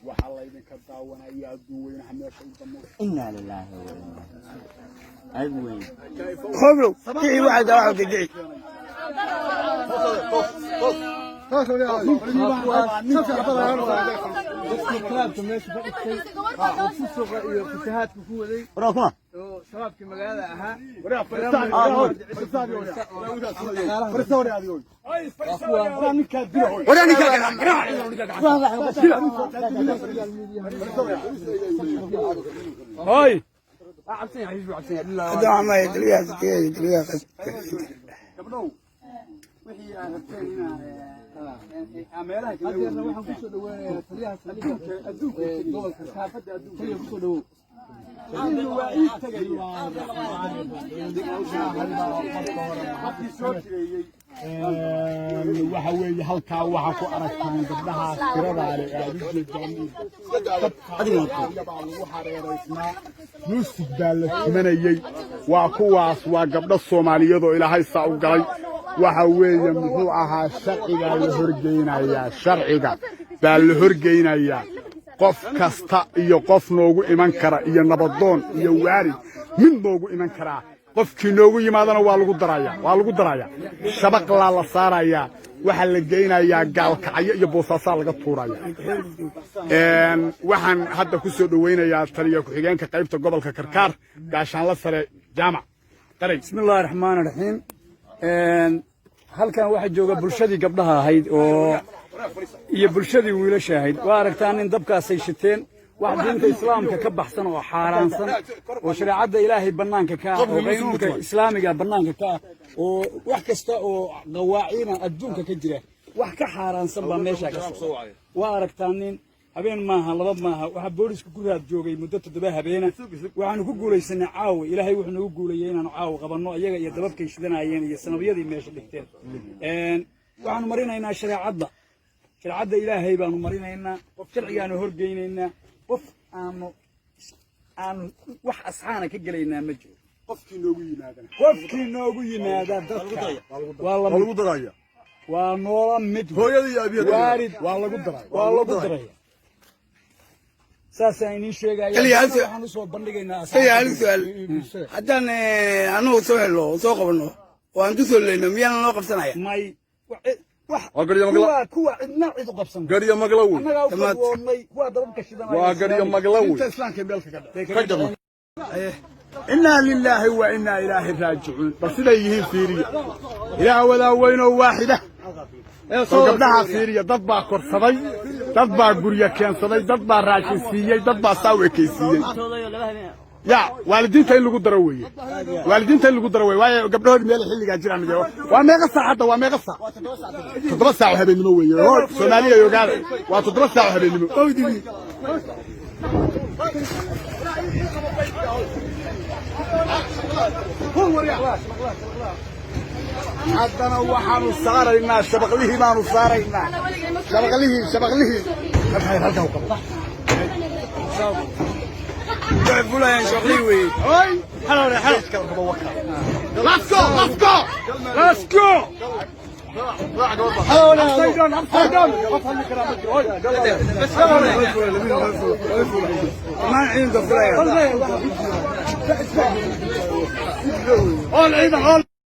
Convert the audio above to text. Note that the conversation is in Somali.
وحلا إذا كنت وانا يادوين حماك إنا لله أدوين خبروا كي واحد راح يدعي وراكم شبابك مقالة أها ولا فرسان ولا نكاح هاي عبسين عيشوا عبسين هذا ما يدري وحي عبسين عميلها كده waxaan ku soo dhaweeyay taliyaha adduunka gobolka saafada adduunka ku soo dhawo waa ii tagay waxa weeye halkaa waxa ku aragtaan gabdhaha tirada leh aad u jeedaan adiga lagu xareereysnaa muusig baa la tumanayay waa kuwaas waa gabdho Soomaaliyeed oo Ilaahay saa u galay waxa weeye muxuu ahaa sharciga la horgeynaya sharciga baa la horgeynaya qof kasta iyo qof noogu iman kara iyo nabadoon iyo waari mid noogu iman kara qofkii noogu yimaadana waa lagu daraya shabaq la saaraya waxa la geynayaa gaalkacyo iyo boosaasaa laga tuuraya waxaan hadda ku soo dhaweynayaa taliya ku xigeenka qaybta gobolka Karkaar gaashaan la sare jaamac qaray bismillaahir rahmaanir rahiim halkan waxa jooga bulshadii gabdhaha ahayd oo iyo bulshadii wiilasha ahayd waa aragtaan in dabkaasay shiteen wax diinta islaamka ka baxsan oo xaaraansan oo shariicada ilaahay banaanka ka ah oo qaanuunka islaamiga banaanka ka ah oo wax kasta oo qawaacina adduunka ka jira wax ka xaaraansan baa meesha ka soo waa aragtaan in habeen maaha laba maaha waxa booliska ku raad joogay muddo 7 habeena waxaanu ku guuleysanay caawa ilaahay wuxuu nagu guuleeyay inaanu caawa qabanno iyaga iyo dababkay shidanayeen iyo sanabiyadii meesha dhigteen waxaanu marinaynaa shariicada ilaahay baanu marinaynaa qof sharcigaanu horgeynaynaa qof aanu wax asxaana ka galaynaa ma jiro qofkii noogu yimaada dadka waa lagu daraya waa noola mid hooyadii iyo abiyaha waarid waa lagu daraya saasaan inii sheegaya waxaan u soo bandhigaynaa haddaan anugu soo helno soo qabano waan tusoo leyno miyaan noo qabsanaya may kuwa cidna cid u qabsan gariyo maglawi kuwa dababka shidanaya waa gariyo maglawi islaamka meelka ka dhacay inna lillahi wa inna ilaahi raaji'uun basiday yihiin fiiriya ilaaha wada weyn oo waaxida soo gabdhaha fiiriya dad baa korsaday dad baa guriga keensaday dad baa raashin siiyay dad baa saawekeysiiyay يا والدين تين لقوا دروية والدين تين لقوا دروية واي قبلهم ميل حلي جاجر عم يجوا وما قصة حتى وما قصة تدرس ساعة هبين نموي هو سوماليا يقال وتدرس ساعة هبين نمو أودي حتى أنا وحنا نصار الناس سبق له ما نصار الناس سبق له هذا هو قبضة فلان شغلي وي هاي حلو let's go ما عنده فلان all